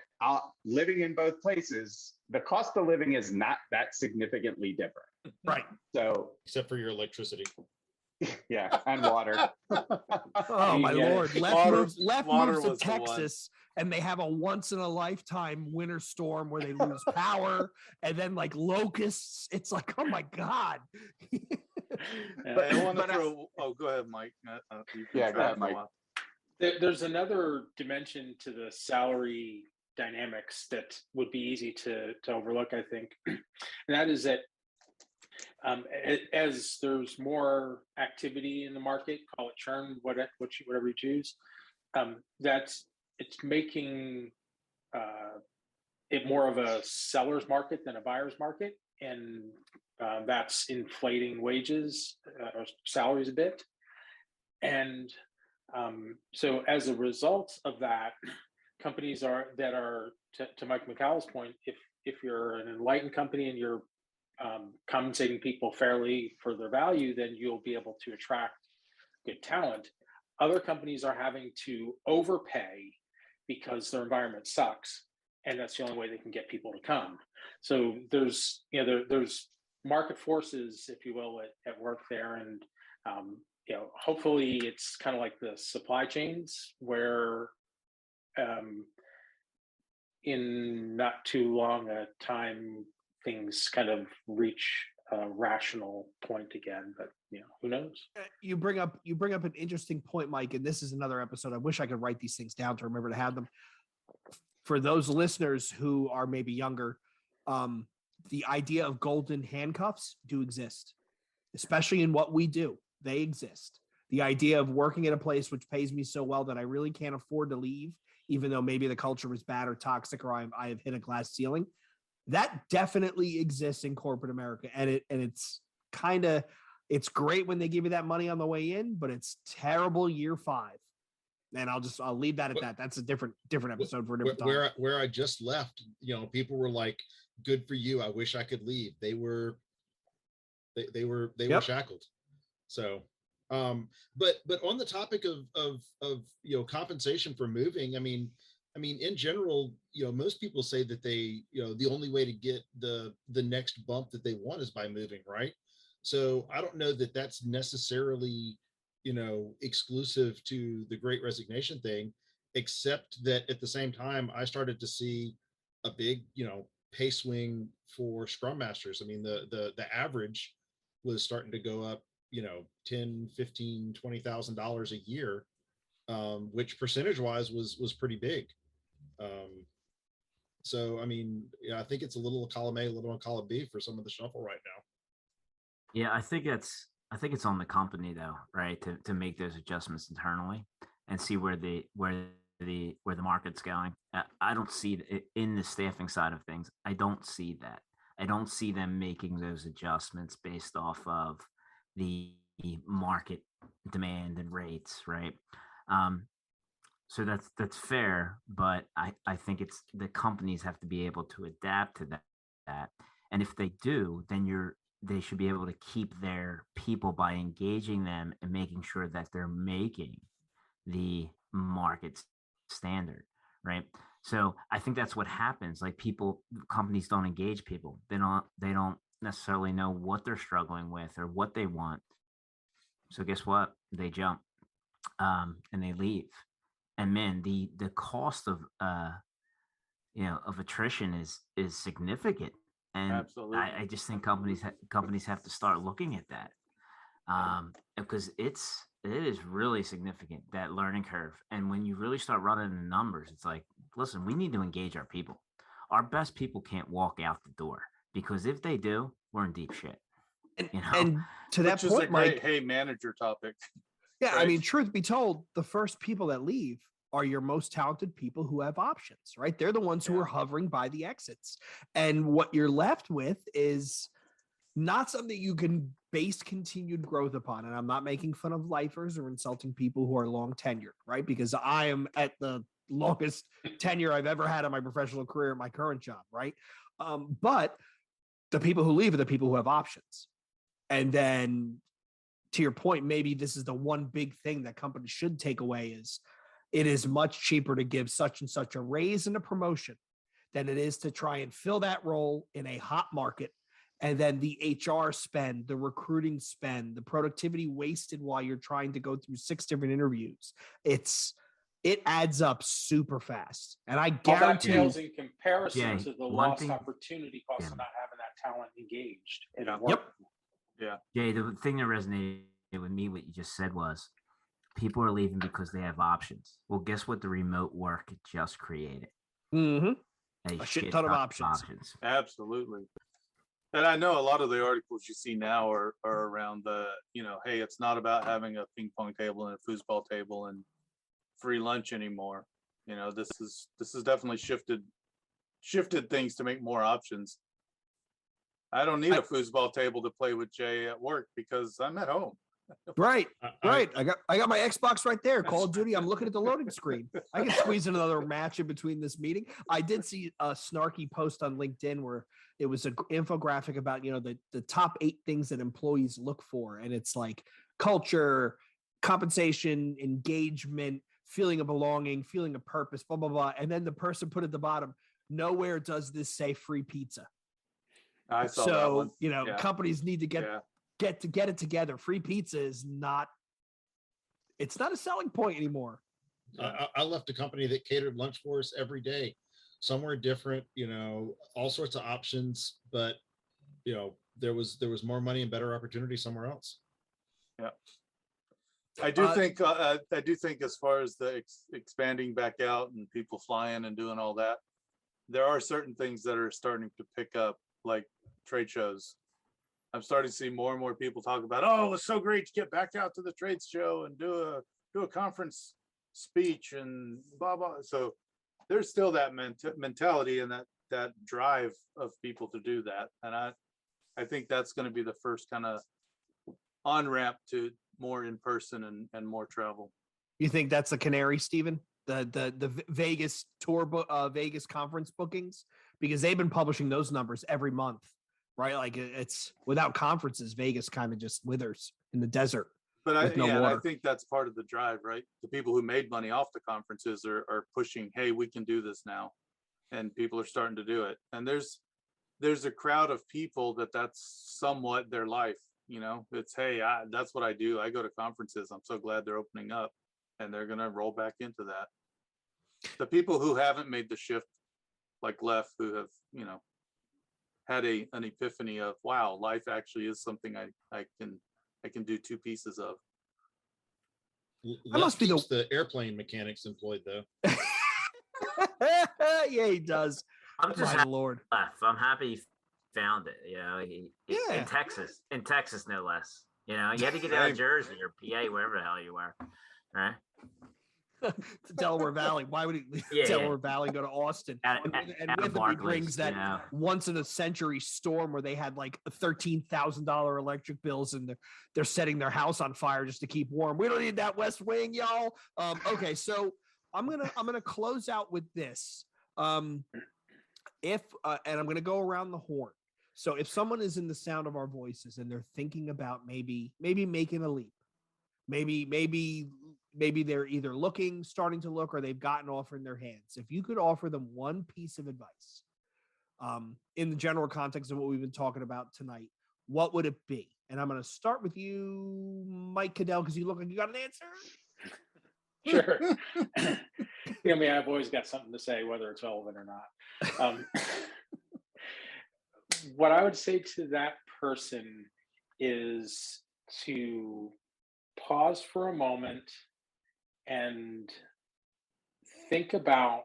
living in both places, the cost of living is not that significantly different. Right. So, except for your electricity. Yeah, and water. Oh my Lord! Left moves to was the one. Texas, and they have a once in a lifetime winter storm where they lose power, and then like locusts. It's like, oh my God! But I want to throw. Go ahead, Mike. Go ahead, Mike. There's another dimension to the salary dynamics that would be easy to overlook, I think, and that is that as there's more activity in the market, call it churn, whatever you choose, it's making it more of a seller's market than a buyer's market, and that's inflating wages or salaries a bit. And so as a result of that, companies are to Mike McCall's point, if you're an enlightened company and you're compensating people fairly for their value, then you'll be able to attract good talent. Other companies are having to overpay because their environment sucks, and that's the only way they can get people to come. So there's market forces, if you will, at work there, and hopefully it's kind of like the supply chains where in not too long a time things kind of reach a rational point again, but who knows? You bring up an interesting point, Mike, and this is another episode. I wish I could write these things down to remember to have them. For those listeners who are maybe younger, the idea of golden handcuffs do exist, especially in what we do. They exist. The idea of working at a place which pays me so well that I really can't afford to leave, even though maybe the culture was bad or toxic or I have hit a glass ceiling. That definitely exists in corporate America. And it's great when they give you that money on the way in, but it's terrible year 5. And I'll leave that at that. That's a different episode for a different time. Where I just left, people were like, good for you. I wish I could leave. They were shackled. So, but on the topic of compensation for moving, I mean, in general, most people say that they, the only way to get the next bump that they want is by moving, right? So I don't know that that's necessarily, exclusive to the Great Resignation thing, except that at the same time, I started to see a big, pay swing for Scrum Masters. I mean, the average was starting to go up, $10, $15, $20,000 a year, which percentage wise was pretty big. So, I mean, I think it's a little column A, a little column B for some of the shuffle right now. Yeah, I think it's on the company though, right? To make those adjustments internally and see where the market's going. I don't see it in the staffing side of things. I don't see that. I don't see them making those adjustments based off of the market demand and rates, right? So that's fair, but I think it's the companies have to be able to adapt to that. And if they do, then they should be able to keep their people by engaging them and making sure that they're making the market standard, right? So I think that's what happens. Like companies don't engage people. They don't necessarily know what they're struggling with or what they want. So guess what? They jump and they leave. And man, the cost of attrition is significant. And Absolutely. I just think companies have to start looking at that because it is really significant, that learning curve. And when you really start running the numbers, it's like, listen, we need to engage our people. Our best people can't walk out the door because if they do, we're in deep shit. And, You know? and to that Which is point, a Mike, great hey manager topic. yeah, I right? mean, truth be told, the first people that leave are your most talented people who have options, right? They're the ones who Yeah. are hovering by the exits. And what you're left with is not something you can base continued growth upon. And I'm not making fun of lifers or insulting people who are long tenured, right? Because I am at the longest tenure I've ever had in my professional career in my current job, right? But the people who leave are the people who have options. And then to your point, maybe this is the one big thing that companies should take away is it is much cheaper to give such and such a raise and a promotion than it is to try and fill that role in a hot market. And then the HR spend, the recruiting spend, the productivity wasted while you're trying to go through 6 different interviews. It adds up super fast. And I All that guarantee pales in comparison Yeah, to the one lost thing- opportunity cost yeah. of not having that talent engaged in Yeah. work. Jay, the thing that resonated with me, what you just said was people are leaving because they have options. Well, guess what? The remote work just created a shit ton of options. Absolutely. And I know a lot of the articles you see now are around the, hey, it's not about having a ping pong table and a foosball table and free lunch anymore. This is definitely shifted things to make more options. I don't need a foosball table to play with Jay at work because I'm at home. Right. I got my Xbox right there. Call of Duty. I'm looking at the loading screen. I can squeeze in another match in between this meeting. I did see a snarky post on LinkedIn where it was an infographic about the top 8 things that employees look for, and it's like culture, compensation, engagement, feeling of belonging, feeling of purpose, blah blah blah. And then the person put at the bottom, nowhere does this say free pizza. I saw that one. So companies need to get it together. Free pizza is not a selling point anymore. I left a company that catered lunch for us every day, somewhere different, all sorts of options, but there was more money and better opportunity somewhere else. Yeah. I do think as far as the expanding back out and people flying and doing all that, there are certain things that are starting to pick up, like trade shows. I'm starting to see more and more people talk about, oh, it's so great to get back out to the trade show and do a conference speech and blah blah. So there's still that mentality and that drive of people to do that, and I think that's going to be the first kind of on ramp to more in person and more travel. You think that's the canary, Stephen? The Vegas tour, Vegas conference bookings, because they've been publishing those numbers every month, right? Like it's without conferences, Vegas kind of just withers in the desert. But I think that's part of the drive, right? The people who made money off the conferences are pushing, hey, we can do this now, and people are starting to do it. And there's a crowd of people that's somewhat their life. It's, hey, that's what I do. I go to conferences. I'm so glad they're opening up, and they're going to roll back into that. The people who haven't made the shift, like left, who have, had an epiphany of, wow, life actually is something I can do 2 pieces of. That must be the airplane mechanics employed, though. Yeah, he does. I'm just My Lord. left. I'm happy he found it. In Texas, no less. You had to get out of Jersey or PA, wherever the hell you were, right? To Delaware Valley. Why would he leave Delaware Valley, go to Austin? And with him, he brings that once in a century storm where they had like $13,000 electric bills and they're setting their house on fire just to keep warm. We don't need that West Wing, y'all. Okay, so I'm gonna close out with this. And I'm gonna go around the horn. So if someone is in the sound of our voices and they're thinking about maybe making a leap, maybe they're either starting to look, or they've got an offer in their hands. If you could offer them one piece of advice, in the general context of what we've been talking about tonight, what would it be? And I'm going to start with you, Mike Cadell, because you look like you got an answer. Sure. I've always got something to say, whether it's relevant or not. What I would say to that person is to pause for a moment and think about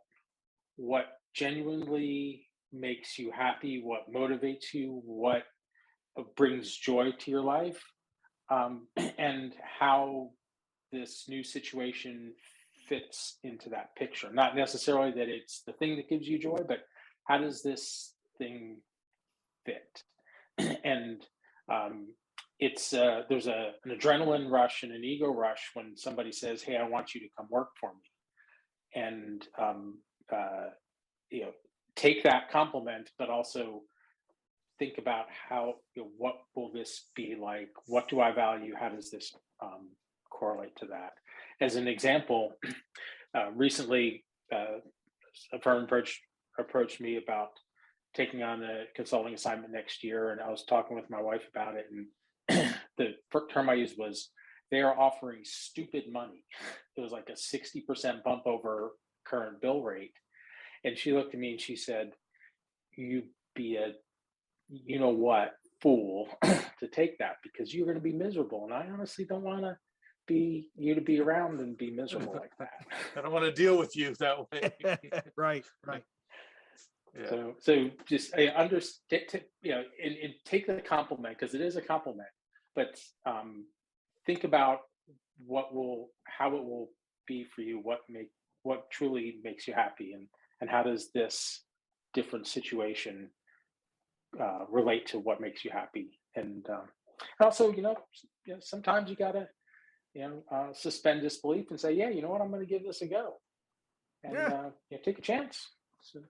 what genuinely makes you happy, what motivates you, what brings joy to your life, and how this new situation fits into that picture. Not necessarily that it's the thing that gives you joy, but how does this thing fit? And it's there's an adrenaline rush and an ego rush when somebody says, "Hey, I want you to come work for me," and you know, take that compliment, but also think about how, what will this be like? What do I value? How does this correlate to that? As an example, recently a firm approached me about taking on a consulting assignment next year, and I was talking with my wife about it, and the term I used was they are offering stupid money. It was like a 60% bump over current bill rate, and she looked at me and she said, "You be a you know what fool to take that, because you're going to be miserable, and I honestly don't want to be you to be around and be miserable like that." I don't want to deal with you that way. Right. Yeah. So just understand, and take the compliment, because it is a compliment, but think about how it will be for you, what truly makes you happy, and how does this different situation relate to what makes you happy. And also, sometimes you gotta, suspend disbelief and say, yeah, you know what, I'm going to give this a go, and take a chance. So,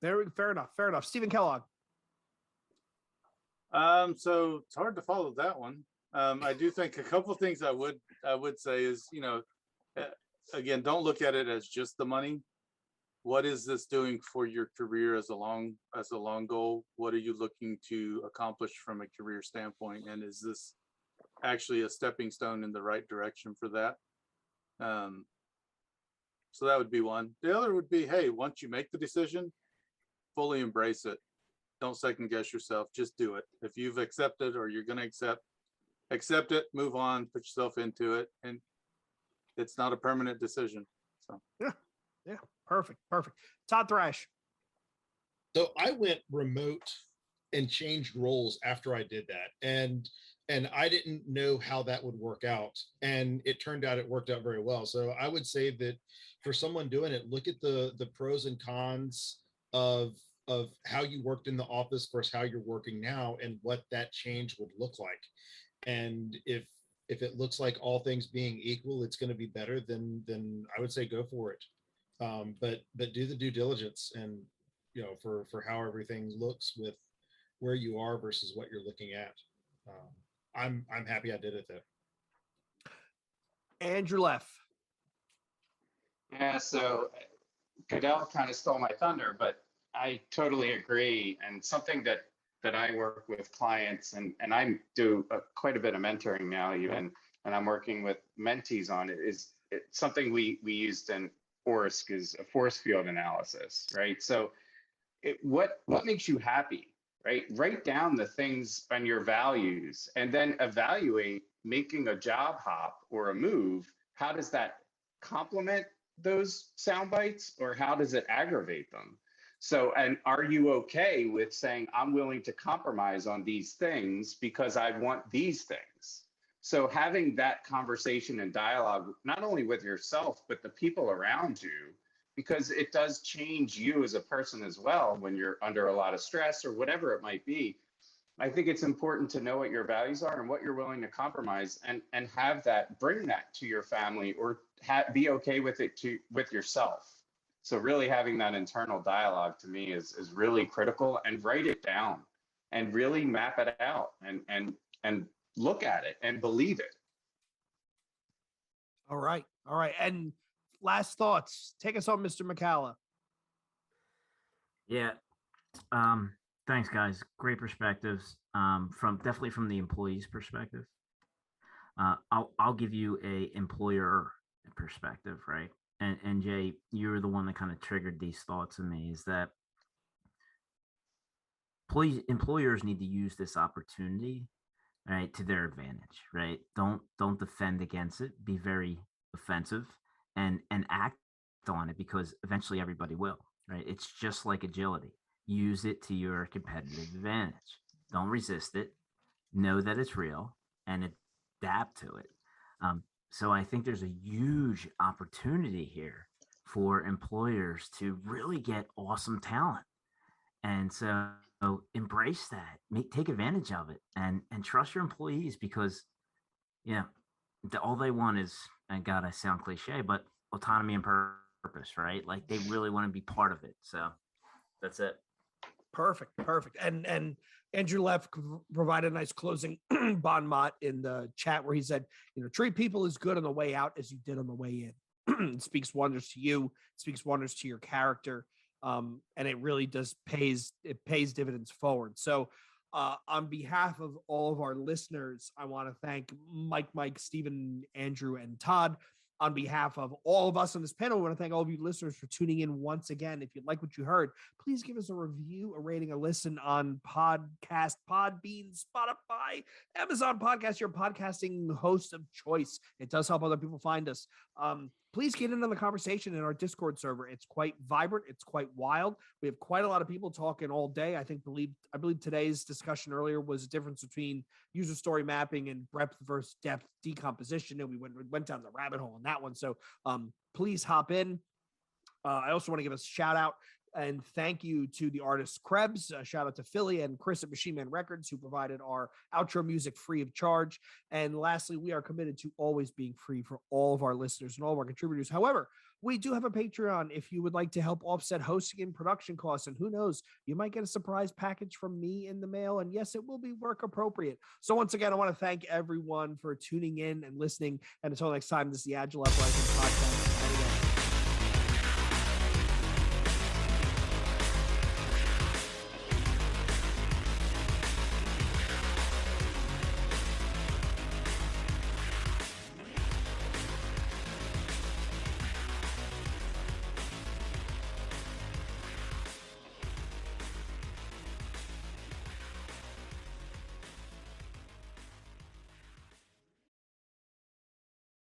Fair enough. Stephen Kellogg. So it's hard to follow that one. I do think a couple of things I would say is, again, don't look at it as just the money. What is this doing for your career as a long goal? What are you looking to accomplish from a career standpoint? And is this actually a stepping stone in the right direction for that? So that would be one. The other would be, hey, once you make the decision, fully embrace it. Don't second guess yourself. Just do it. If you've accepted, or you're going to accept it, move on, put yourself into it. And it's not a permanent decision. So yeah, perfect. Todd Thrash. So I went remote and changed roles after I did that. And I didn't know how that would work out. And it turned out it worked out very well. So I would say that for someone doing it, look at the pros and cons of how you worked in the office versus how you're working now, and what that change would look like. And if it looks like, all things being equal, it's going to be better, then I would say go for it. But do the due diligence, and for how everything looks with where you are versus what you're looking at. I'm happy I did it though. Andrew Leff. Yeah, so Goodell kind of stole my thunder, but I totally agree. And something that I work with clients, and I do quite a bit of mentoring now even, and I'm working with mentees on it, is it's something we used in FORSC, is a force field analysis, right? So what makes you happy, right? Write down the things and your values, and then evaluate making a job hop or a move. How does that complement those sound bites, or how does it aggravate them? So, and are you okay with saying, I'm willing to compromise on these things because I want these things? So having that conversation and dialogue, not only with yourself, but the people around you, because it does change you as a person as well when you're under a lot of stress or whatever it might be. I think it's important to know what your values are and what you're willing to compromise, and have that, bring that to your family, or be okay with it with yourself. So really having that internal dialogue, to me, is really critical, and write it down and really map it out, and look at it and believe it. All right. And last thoughts. Take us on, Mr. McCalla. Yeah. Thanks, guys. Great perspectives. Definitely from the employee's perspective. I'll give you a employer perspective, right? And Jay, you're the one that kind of triggered these thoughts in me, is that employers need to use this opportunity, right, to their advantage, right? Don't defend against it. Be very offensive, and act on it, because eventually everybody will, right? It's just like agility. use it to your competitive advantage. Don't resist it. Know that it's real and adapt to it. So I think there's a huge opportunity here for employers to really get awesome talent. And so embrace that, take advantage of it, and trust your employees because, yeah, all they want is, and God, I sound cliche, but autonomy and purpose, right? Like they really want to be part of it. So that's it. Perfect. And Andrew Leff provided a nice closing bon mot in the chat where he said, treat people as good on the way out as you did on the way in. It speaks wonders to you. It speaks wonders to your character. And it really pays dividends forward. So on behalf of all of our listeners, I want to thank Mike, Stephen, Andrew, and Todd. On behalf of all of us on this panel, I want to thank all of you listeners for tuning in once again. If you like what you heard, please give us a review, a rating, a listen on podcast, Podbean, Spotify, Amazon Podcast, your podcasting host of choice. It does help other people find us. Please get into the conversation in our Discord server. It's quite vibrant. It's quite wild. We have quite a lot of people talking all day. I believe today's discussion earlier was a difference between user story mapping and breadth versus depth decomposition. And we went down the rabbit hole on that one. So please hop in. I also want to give a shout out and thank you to the artist Krebs. Shout out to Philly and Chris at Machine Man Records, who provided our outro music free of charge. And lastly, we are committed to always being free for all of our listeners and all of our contributors. However, we do have a Patreon if you would like to help offset hosting and production costs. And who knows, you might get a surprise package from me in the mail. And yes, it will be work appropriate. So once again, I want to thank everyone for tuning in and listening. And until next time, this is the Agile Uprising podcast.